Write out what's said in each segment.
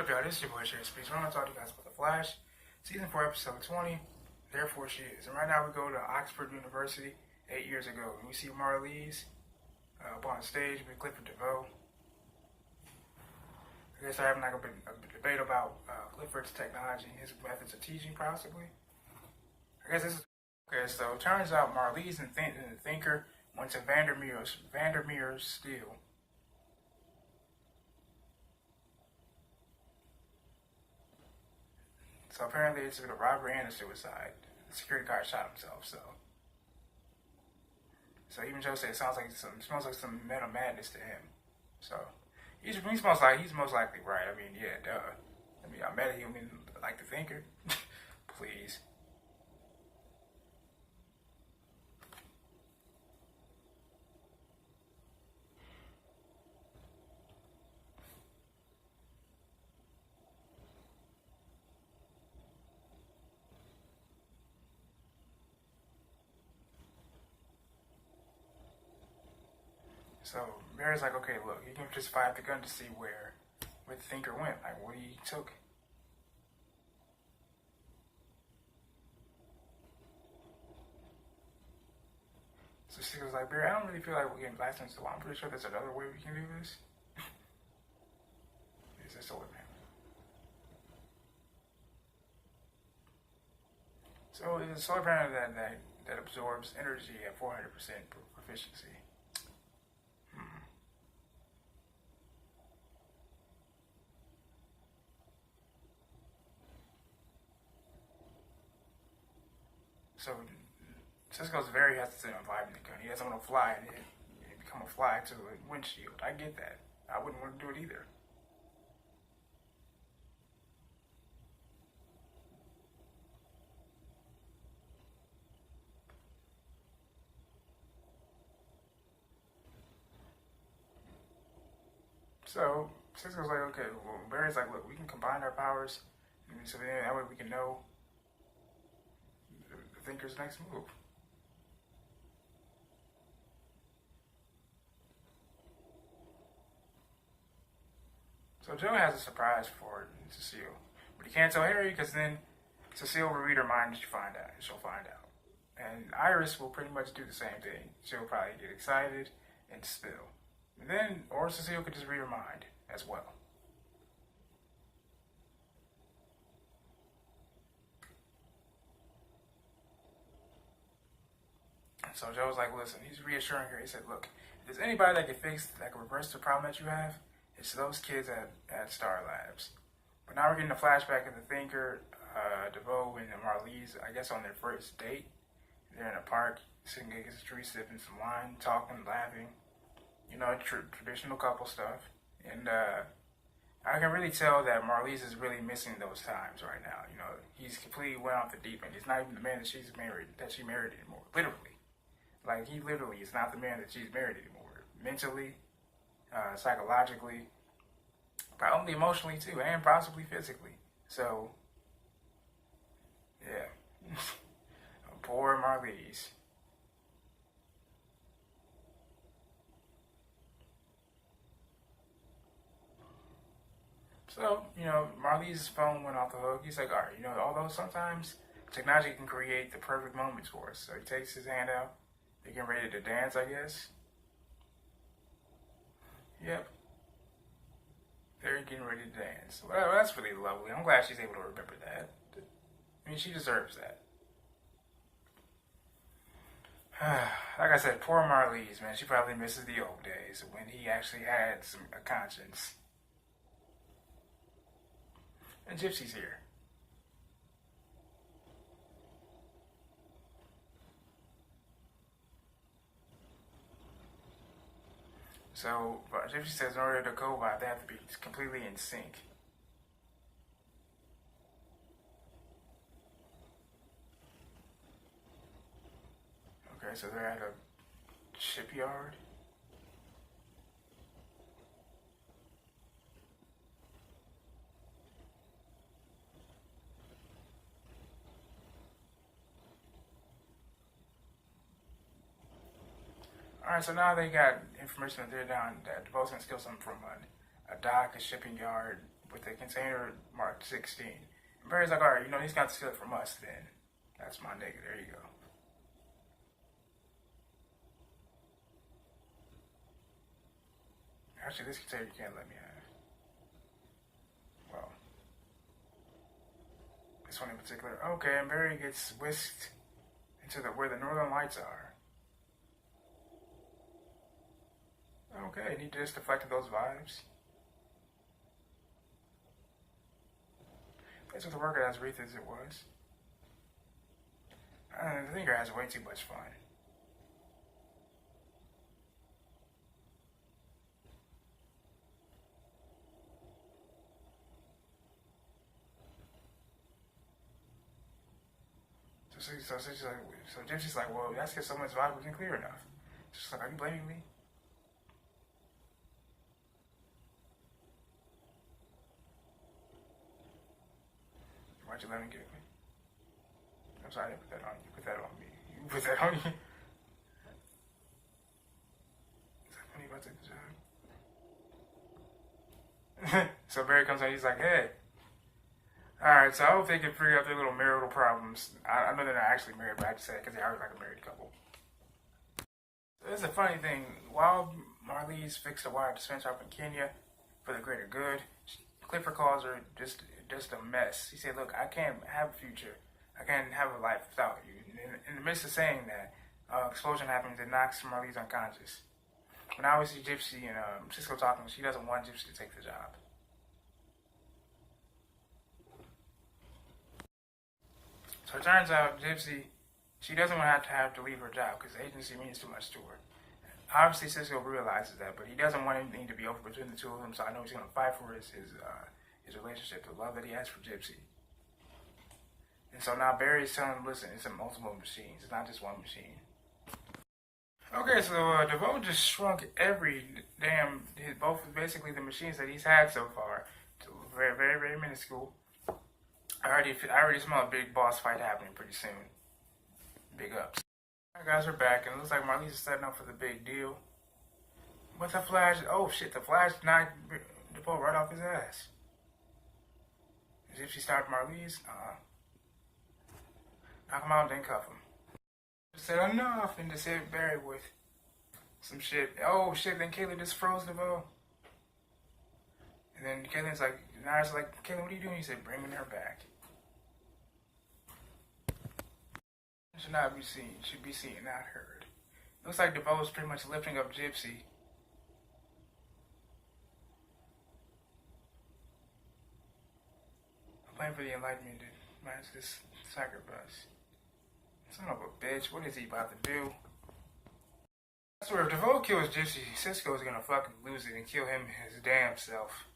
What up, y'all? This is your boy, Cherry Speaks. I'm going to talk to you guys about The Flash, Season 4, Episode 20, Therefore She Is. And right now we go to Oxford University 8 years ago. And we see Marlize up on stage with Clifford DeVoe. I guess they're having like a debate about Clifford's technology and his methods of teaching, possibly. I guess this is... Okay, so it turns out Marlize and the Thinker went to Vandermeer's Steel. So apparently it's a robbery and a suicide. The security guard shot himself, so even Joe said it smells like some mental madness to him. So he's most likely right. I mean, yeah, duh. I mean, I met a human like the Thinker. Please. So Mary's like, okay, look, you can just fire the gun to see where the Thinker went, like what he took. So she was like, Barry, I don't really feel like we're getting blasted, so I'm pretty sure there's another way we can do this. Is this solar panel? So it's a solar panel that absorbs energy at 400% proficiency. So Cisco's very hesitant on vibing the gun. He doesn't want to fly and become a fly to a windshield. I get that. I wouldn't want to do it either. So Cisco's like, okay, well, Barry's like, look, we can combine our powers, so then that way we can know the Thinker's next move. So Joe has a surprise for Cecile, but he can't tell Harry because then Cecile will read her mind and she'll find out. And Iris will pretty much do the same thing. She'll probably get excited and spill. And then, or Cecile could just read her mind as well. So Joe's like, listen, he's reassuring her. He said, look, if there's anybody that can reverse the problem that you have, it's those kids at Star Labs. But now we're getting a flashback of the Thinker, DeVoe, and Marlize, I guess on their first date. They're in a park, sitting against a tree, sipping some wine, talking, laughing. You know, traditional couple stuff. And I can really tell that Marlize is really missing those times right now. You know, he's completely went off the deep end. He's not even the man that she married anymore, literally. Like, he literally is not the man that she's married anymore. Mentally, psychologically, probably emotionally too, and possibly physically. So, yeah. Poor Marlize. So, you know, Marlize's phone went off the hook. He's like, all right, you know, although sometimes technology can create the perfect moments for us. So he takes his hand out. They're getting ready to dance, I guess. Yep. They're getting ready to dance. Well, that's really lovely. I'm glad she's able to remember that. I mean, she deserves that. Like I said, poor Marlize, man. She probably misses the old days when he actually had a conscience. And Gypsy's here. So Gypsy says in order to go by, they have to be completely in sync. Okay, so they're at a shipyard. Alright, so now they got information that they're down, that DeVoe's gonna steal something from a dock, a shipping yard, with a container marked 16. And Barry's like, alright, he's got to steal it from us then. That's my nigga. There you go. Actually, this container you can't let me have. Well, this one in particular. Okay, and Barry gets whisked into where the northern lights are. Okay, and he just deflected those vibes. That's what the worker as wreath as it was. The thinker has way too much fun. So Gypsy's like, well, that's because someone's vibe wasn't clear enough. She's like, are you blaming me? Why'd you let him get me? I'm sorry, I put that on you. Put that on me. You put that on you. Is that when you about to take the job? So Barry comes out, he's like, hey. Alright, so I hope they can figure out their little marital problems. I know they're not actually married, but I just say it because they are like a married couple. So there's a funny thing. While Marlize fixed a wire dispenser up in Kenya for the greater good, Clifford calls her just a mess. He said, look, I can't have a future. I can't have a life without you. In the midst of saying that, explosion happens and knocks Marlize unconscious. When I always see Gypsy and Cisco talking, she doesn't want Gypsy to take the job. So it turns out Gypsy, she doesn't want to have to leave her job because the agency means too much to her. Obviously, Cisco realizes that, but he doesn't want anything to be over between the two of them, so I know he's going to fight for his relationship, the love that he has for Gypsy. And so now Barry's telling him, listen, it's a multiple machines. It's not just one machine. Okay, so DeVoe just shrunk every damn, both basically the machines that he's had so far to very, very, very minuscule. I already smell a big boss fight happening pretty soon. Big ups. Alright guys, we're back, and it looks like Marlize is setting up for the big deal. But the Flash, oh shit, the Flash knocked DeVoe right off his ass. As if she stopped Marlize, knock him out and then cuff him. Just said enough and just hit Barry with some shit. Oh shit, then Caitlin just froze DeVoe. And then Caitlin's like, Naira's like, Caitlin, what are you doing? He said, bringing her back. Should not be seen, should be seen, not heard. Looks like DeVoe's pretty much lifting up Gypsy. I'm playing for the Enlightenment to match this sacrifice. Son of a bitch, what is he about to do? I swear, if DeVoe kills Gypsy, Cisco is gonna fucking lose it and kill him his damn self.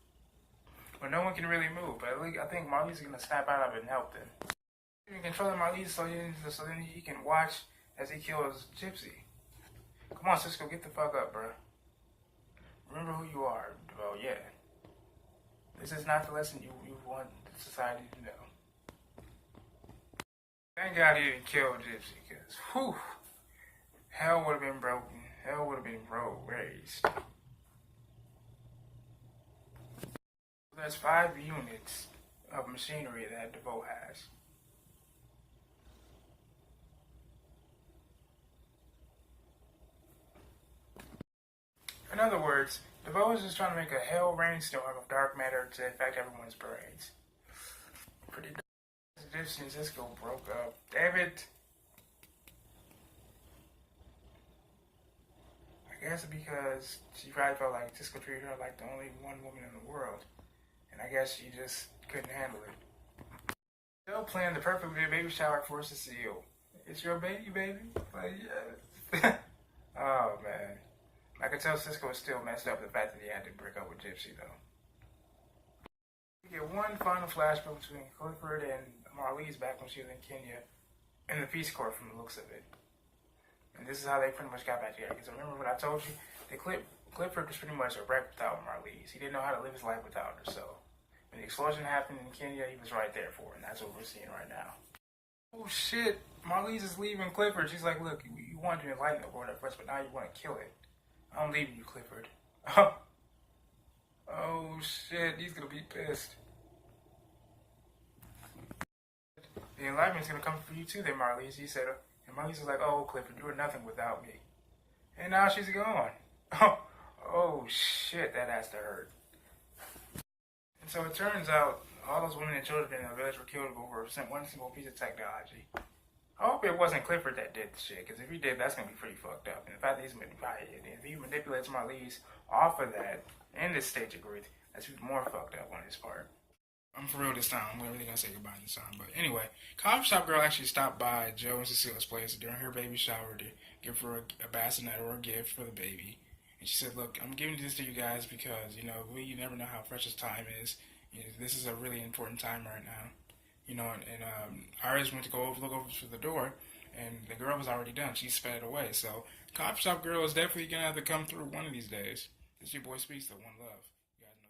But no one can really move, but at least I think Marlize is gonna snap out of it and help them. He's controlling Marlize so then he can watch as he kills Gypsy. Come on, Cisco, get the fuck up, bro. Remember who you are, DeVoe, yeah. This is not the lesson you want society to know. Thank God he didn't kill Gypsy, because, whew, hell would have been broken. Hell would have been raised. There's 5 units of machinery that DeVoe has. In other words, DeVoe is just trying to make a hell rainstorm of dark matter to affect everyone's brains. Pretty dark. Gypsy and Cisco broke up. Damn it! I guess because she probably felt like Cisco treated her like the only one woman in the world. And I guess she just couldn't handle it. Still planned the perfect baby shower for Cecile. It's your baby, baby? Like, yes. Oh, man. I could tell Cisco was still messed up with the fact that he had to break up with Gypsy, though. We get one final flashback between Clifford and Marlize back when she was in Kenya in the Peace Corps from the looks of it. And this is how they pretty much got back together. Because remember what I told you? Clifford was pretty much a wreck without Marlize. He didn't know how to live his life without her, so when the explosion happened in Kenya, he was right there for her, and that's what we're seeing right now. Oh shit, Marlize is leaving Clifford. She's like, look, you wanted to enlighten the world at first, but now you want to kill it. I'm leaving you, Clifford. Oh shit, he's gonna be pissed. The enlightenment's gonna come for you too, then Marlies. He said, and Marlies was like, "Oh, Clifford, you are nothing without me." And now she's gone. Oh shit, that has to hurt. And so it turns out all those women and children in the village were killed over one single piece of technology. I hope it wasn't Clifford that did the shit, because if he did, that's gonna be pretty fucked up. And the fact that if he manipulates Marlies off of that in this stage of grief, that's even more fucked up on his part. I'm for real this time. I'm really gonna say goodbye this time. But anyway, Coffee Shop Girl actually stopped by Joe and Cecilia's place during her baby shower to give her a bassinet or a gift for the baby. And she said, "Look, I'm giving this to you guys because you never know how precious time is. This is a really important time right now. And Iris went to look over to the door, and the girl was already done. She sped away. So Coffee Shop Girl is definitely gonna have to come through one of these days. This is your boy Speaks, the One Love. You guys know